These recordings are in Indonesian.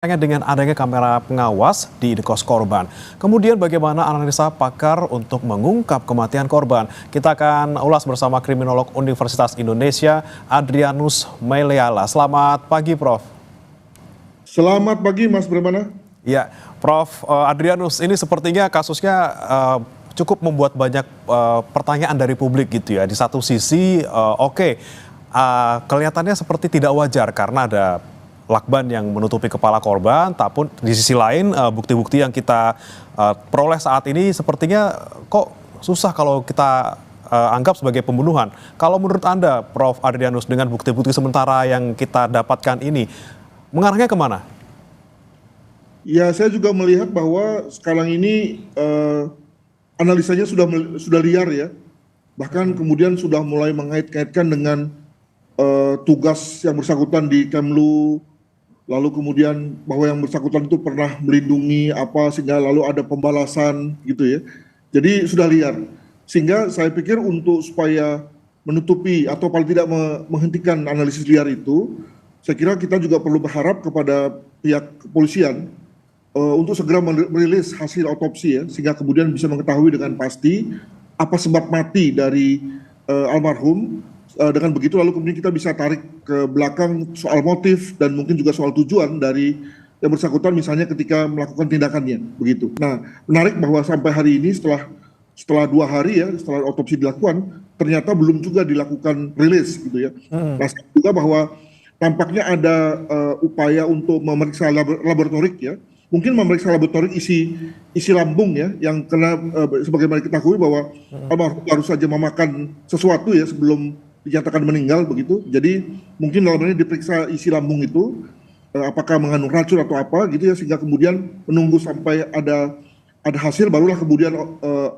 Dengan adanya kamera pengawas di indekos korban. Kemudian bagaimana analisa pakar untuk mengungkap kematian korban? Kita akan ulas bersama kriminolog Universitas Indonesia, Adrianus Meliala. Selamat pagi, Prof. Selamat pagi, Mas Bremana. Ya, Prof. Adrianus, ini sepertinya kasusnya cukup membuat banyak pertanyaan dari publik gitu ya. Di satu sisi, kelihatannya seperti tidak wajar karena ada lakban yang menutupi kepala korban, tapi di sisi lain bukti-bukti yang kita peroleh saat ini sepertinya kok susah kalau kita anggap sebagai pembunuhan. Kalau menurut Anda, Prof. Adrianus, dengan bukti-bukti sementara yang kita dapatkan ini, mengarahnya kemana? Ya, saya juga melihat bahwa sekarang ini analisanya sudah liar ya. Bahkan kemudian sudah mulai mengait-kaitkan dengan tugas yang bersangkutan di Kemlu, lalu kemudian bahwa yang bersangkutan itu pernah melindungi apa sehingga lalu ada pembalasan gitu ya. Jadi sudah liar. Sehingga saya pikir untuk supaya menutupi atau paling tidak menghentikan analisis liar itu, saya kira kita juga perlu berharap kepada pihak kepolisian untuk segera merilis hasil otopsi ya, sehingga kemudian bisa mengetahui dengan pasti apa sebab mati dari almarhum. Dengan begitu lalu kemudian kita bisa tarik ke belakang soal motif dan mungkin juga soal tujuan dari yang bersangkutan misalnya ketika melakukan tindakannya begitu. Nah, menarik bahwa sampai hari ini setelah 2 hari ya setelah otopsi dilakukan ternyata belum juga dilakukan rilis gitu ya. Nah, juga bahwa tampaknya ada upaya untuk memeriksa laboratorik ya. Mungkin memeriksa laboratorik isi lambung ya, yang kena sebagaimana diketahui bahwa almarhum baru saja memakan sesuatu ya sebelum dinyatakan meninggal begitu. Jadi mungkin dalam ini diperiksa isi lambung itu apakah mengandung racun atau apa gitu ya, sehingga kemudian menunggu sampai ada hasil barulah kemudian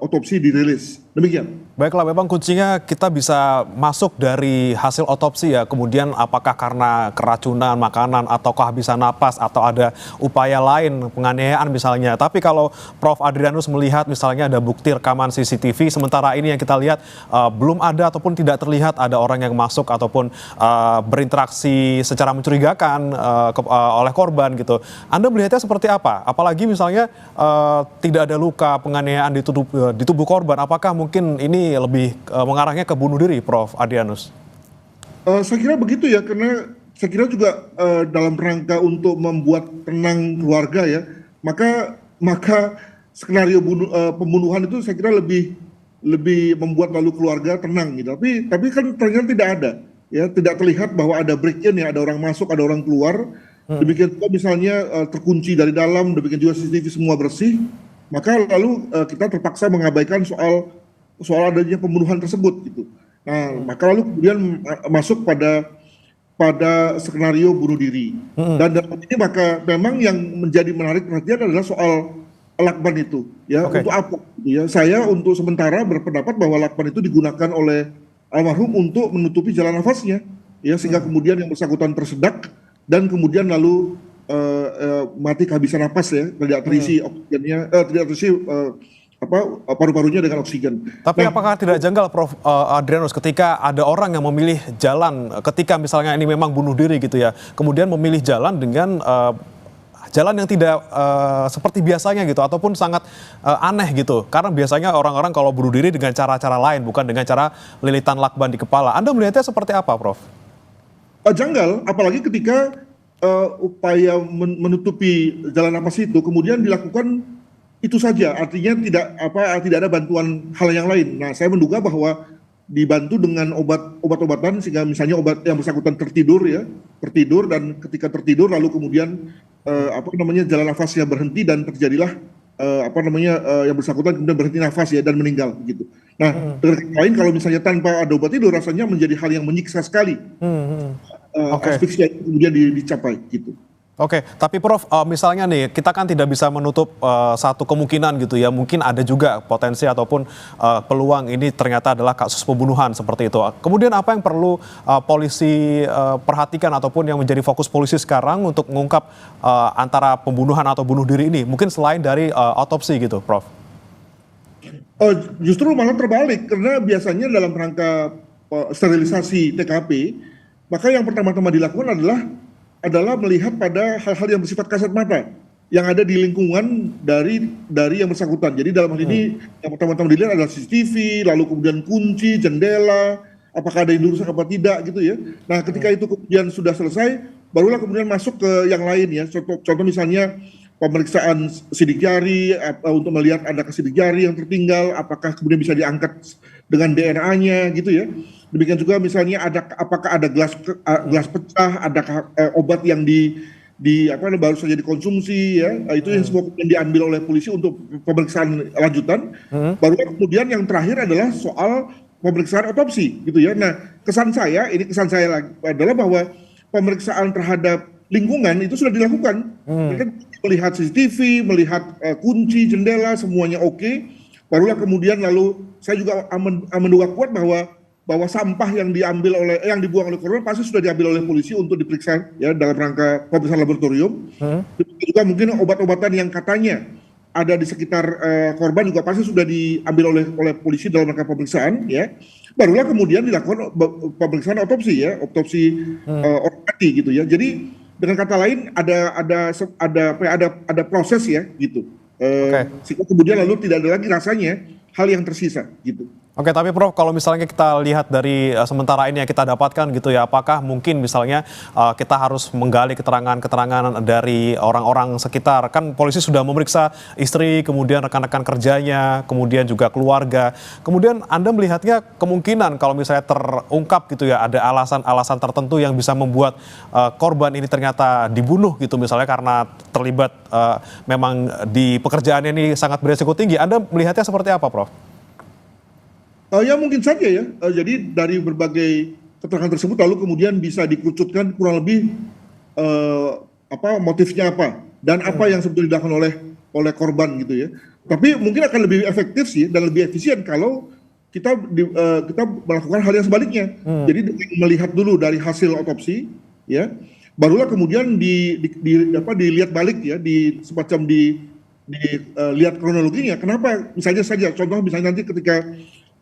otopsi dirilis. Demikian. Baiklah, memang kuncinya kita bisa masuk dari hasil otopsi ya. Kemudian apakah karena keracunan makanan atau kehabisan napas atau ada upaya lain penganiayaan misalnya. Tapi kalau Prof. Adrianus melihat misalnya ada bukti rekaman CCTV, sementara ini yang kita lihat belum ada ataupun tidak terlihat ada orang yang masuk ataupun berinteraksi secara mencurigakan oleh korban gitu. Anda melihatnya seperti apa? Apalagi misalnya tidak ada luka penganiayaan di tubuh korban. Apakah mungkin ini lebih mengarahnya ke bunuh diri, Prof. Adrianus? Saya kira begitu ya, karena saya kira juga dalam rangka untuk membuat tenang keluarga ya, maka skenario pembunuhan itu saya kira lebih membuat lalu keluarga tenang gitu. Tapi kan ternyata tidak ada ya, tidak terlihat bahwa ada break-in ya, ada orang masuk, ada orang keluar. Demikian juga misalnya terkunci dari dalam, demikian juga CCTV semua bersih, maka lalu kita terpaksa mengabaikan soal adanya pembunuhan tersebut gitu. Nah, maka lalu kemudian masuk pada skenario bunuh diri. Dan dalam ini maka memang yang menjadi menarik perhatian adalah soal lakban itu ya. Untuk apa gitu ya. Saya untuk sementara berpendapat bahwa lakban itu digunakan oleh almarhum untuk menutupi jalan nafasnya ya, sehingga kemudian yang bersangkutan tersedak dan kemudian lalu mati kehabisan napas ya, tidak terisi oksigennya, tidak terisi paru-parunya dengan oksigen. Tapi apakah tidak janggal, Prof. Adrianus, ketika ada orang yang memilih jalan, ketika misalnya ini memang bunuh diri gitu ya, kemudian memilih jalan dengan jalan yang tidak seperti biasanya gitu, ataupun sangat aneh gitu. Karena biasanya orang-orang kalau bunuh diri dengan cara-cara lain, bukan dengan cara lilitan lakban di kepala. Anda melihatnya seperti apa, Prof? Janggal, apalagi ketika upaya menutupi jalan napas itu kemudian dilakukan itu saja, artinya tidak ada bantuan hal yang lain. Nah, saya menduga bahwa dibantu dengan obat-obatan sehingga misalnya obat yang bersangkutan tertidur dan ketika tertidur lalu kemudian jalan nafasnya berhenti dan terjadilah yang bersangkutan kemudian berhenti nafas ya dan meninggal gitu. Nah, dengan kata lain kalau misalnya tanpa ada obat tidur rasanya menjadi hal yang menyiksa sekali. Asfiksia itu kemudian dicapai gitu. Oke, tapi Prof, misalnya nih, kita kan tidak bisa menutup satu kemungkinan gitu ya, mungkin ada juga potensi ataupun peluang ini ternyata adalah kasus pembunuhan seperti itu. Kemudian apa yang perlu polisi perhatikan ataupun yang menjadi fokus polisi sekarang untuk mengungkap antara pembunuhan atau bunuh diri ini, mungkin selain dari otopsi gitu, Prof? Justru malah terbalik, karena biasanya dalam rangka sterilisasi TKP, maka yang pertama-tama dilakukan adalah adalah melihat pada hal-hal yang bersifat kasat mata yang ada di lingkungan dari yang bersangkutan. Jadi dalam hal ini yang pertama-tama dilihat adalah CCTV, lalu kemudian kunci, jendela, apakah ada yang dirusak apa tidak gitu ya. Nah, ketika itu kemudian sudah selesai, barulah kemudian masuk ke yang lain ya. Contoh misalnya pemeriksaan sidik jari untuk melihat ada sidik jari yang tertinggal, apakah kemudian bisa diangkat dengan DNA-nya gitu ya. Demikian juga misalnya apakah ada gelas pecah, adakah obat yang baru saja dikonsumsi ya, itu yang semua kemudian diambil oleh polisi untuk pemeriksaan lanjutan. Baru kemudian yang terakhir adalah soal pemeriksaan otopsi gitu ya. Nah, kesan saya adalah bahwa pemeriksaan terhadap lingkungan itu sudah dilakukan. Mereka melihat CCTV, melihat kunci, jendela, semuanya oke. Barulah kemudian lalu saya juga menduga kuat bahwa sampah yang dibuang oleh korban pasti sudah diambil oleh polisi untuk diperiksa ya dalam rangka pemeriksaan laboratorium. Juga mungkin obat-obatan yang katanya ada di sekitar korban juga pasti sudah diambil oleh polisi dalam rangka pemeriksaan ya. Barulah kemudian dilakukan pemeriksaan otopsi orang mati gitu ya. Jadi dengan kata lain ada proses ya gitu. Sehingga kemudian lalu tidak ada lagi rasanya hal yang tersisa gitu. Oke, tapi Prof, kalau misalnya kita lihat dari sementara ini yang kita dapatkan gitu ya, apakah mungkin misalnya kita harus menggali keterangan-keterangan dari orang-orang sekitar? Kan polisi sudah memeriksa istri, kemudian rekan-rekan kerjanya, kemudian juga keluarga. Kemudian Anda melihatnya kemungkinan kalau misalnya terungkap gitu ya, ada alasan-alasan tertentu yang bisa membuat korban ini ternyata dibunuh gitu, misalnya karena terlibat memang di pekerjaannya ini sangat beresiko tinggi. Anda melihatnya seperti apa, Prof? Ya mungkin saja ya. Jadi dari berbagai keterangan tersebut lalu kemudian bisa dikerucutkan kurang lebih motifnya apa dan apa yang sebetulnya dilakukan oleh korban gitu ya. Tapi mungkin akan lebih efektif sih dan lebih efisien kalau kita melakukan hal yang sebaliknya. Jadi dengan melihat dulu dari hasil otopsi ya, barulah kemudian dilihat balik ya, dilihat kronologinya. Kenapa? Misalnya saja contoh misalnya nanti ketika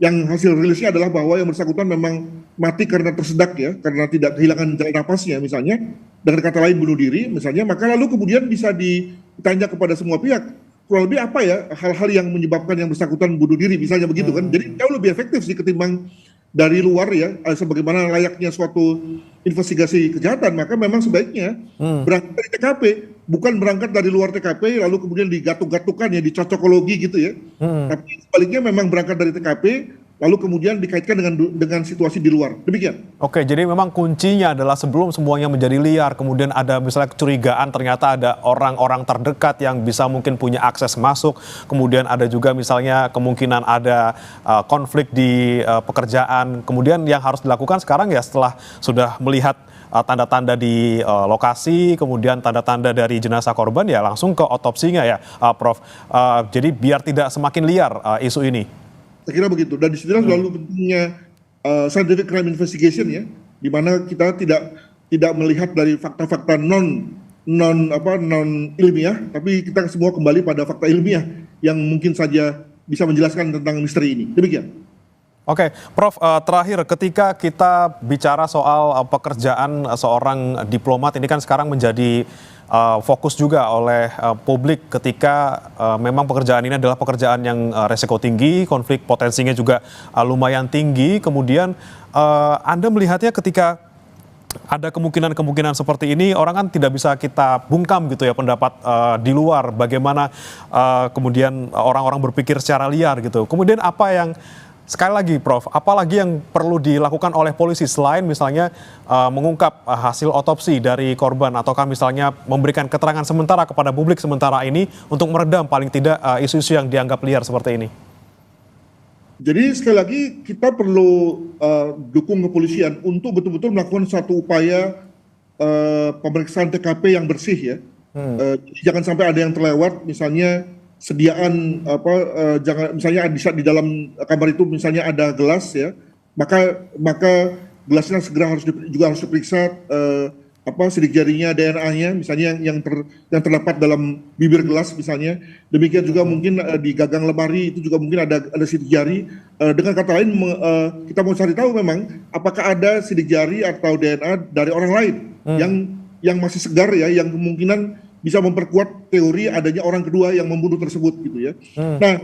yang hasil rilisnya adalah bahwa yang bersangkutan memang mati karena tersedak ya, karena tidak kehilangan jalan napasnya misalnya, dengan kata lain bunuh diri misalnya, maka lalu kemudian bisa ditanya kepada semua pihak, kurang lebih apa ya hal-hal yang menyebabkan yang bersangkutan bunuh diri misalnya begitu kan. Jadi jauh lebih efektif sih ketimbang dari luar ya, sebagaimana layaknya suatu investigasi kejahatan, maka memang sebaiknya berangkat dari TKP, bukan berangkat dari luar TKP lalu kemudian digatuk-gatukan ya, dicocokologi gitu ya. Tapi sebaliknya memang berangkat dari TKP lalu kemudian dikaitkan dengan situasi di luar. Demikian. Oke, jadi memang kuncinya adalah sebelum semuanya menjadi liar, kemudian ada misalnya kecurigaan ternyata ada orang-orang terdekat yang bisa mungkin punya akses masuk, kemudian ada juga misalnya kemungkinan ada konflik di pekerjaan. Kemudian yang harus dilakukan sekarang ya setelah sudah melihat tanda-tanda di lokasi, kemudian tanda-tanda dari jenazah korban ya langsung ke otopsinya ya, Prof. Jadi biar tidak semakin liar isu ini. Saya kira begitu. Dan disitulah selalu pentingnya scientific crime investigation ya, di mana kita tidak melihat dari fakta-fakta non ilmiah, tapi kita semua kembali pada fakta ilmiah yang mungkin saja bisa menjelaskan tentang misteri ini. Demikian. Oke, Prof, terakhir ketika kita bicara soal pekerjaan seorang diplomat ini kan sekarang menjadi fokus juga oleh publik ketika memang pekerjaan ini adalah pekerjaan yang resiko tinggi, konflik potensinya juga lumayan tinggi. Kemudian Anda melihatnya ketika ada kemungkinan-kemungkinan seperti ini, orang kan tidak bisa kita bungkam gitu ya pendapat di luar bagaimana kemudian orang-orang berpikir secara liar gitu. Kemudian apa yang sekali lagi, Prof, apalagi yang perlu dilakukan oleh polisi selain misalnya mengungkap hasil otopsi dari korban ataukah misalnya memberikan keterangan sementara kepada publik sementara ini untuk meredam paling tidak isu-isu yang dianggap liar seperti ini? Jadi sekali lagi kita perlu dukung kepolisian untuk betul-betul melakukan satu upaya pemeriksaan TKP yang bersih ya. Jangan sampai ada yang terlewat, misalnya sediaan jangan misalnya di dalam kamar itu misalnya ada gelas ya, maka gelasnya segera harus diperiksa sidik jarinya, DNA-nya misalnya yang terdapat dalam bibir gelas misalnya. Demikian juga mungkin di gagang lemari itu juga mungkin ada sidik jari. Dengan kata lain kita mau cari tahu memang apakah ada sidik jari atau DNA dari orang lain yang yang masih segar ya, yang kemungkinan bisa memperkuat teori adanya orang kedua yang membunuh tersebut gitu ya. Nah,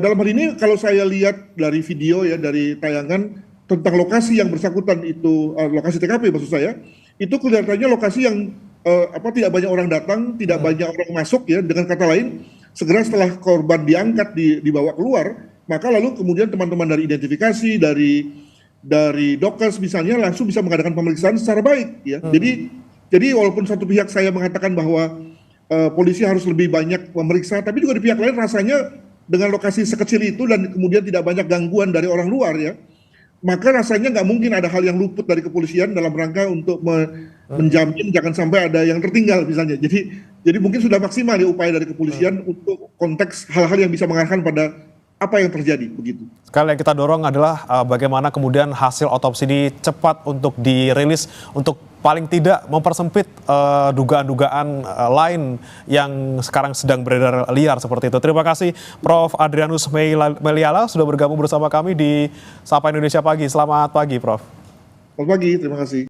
dalam hal ini kalau saya lihat dari video ya, dari tayangan tentang lokasi yang bersangkutan itu, lokasi TKP maksud saya, itu kelihatannya lokasi yang tidak banyak orang datang, tidak banyak orang masuk ya. Dengan kata lain, segera setelah korban diangkat dibawa keluar, maka lalu kemudian teman-teman dari identifikasi dari Dokes misalnya langsung bisa mengadakan pemeriksaan secara baik ya. Jadi walaupun satu pihak saya mengatakan bahwa polisi harus lebih banyak memeriksa, tapi juga di pihak lain rasanya dengan lokasi sekecil itu dan kemudian tidak banyak gangguan dari orang luar ya, maka rasanya nggak mungkin ada hal yang luput dari kepolisian dalam rangka untuk menjamin jangan sampai ada yang tertinggal misalnya. Jadi mungkin sudah maksimal ya upaya dari kepolisian untuk konteks hal-hal yang bisa mengarahkan pada apa yang terjadi begitu. Sekali yang kita dorong adalah bagaimana kemudian hasil otopsi ini cepat untuk dirilis untuk paling tidak mempersempit dugaan-dugaan lain yang sekarang sedang beredar liar seperti itu. Terima kasih Prof. Adrianus Meliala sudah bergabung bersama kami di Sapa Indonesia Pagi. Selamat pagi Prof. Selamat pagi, terima kasih.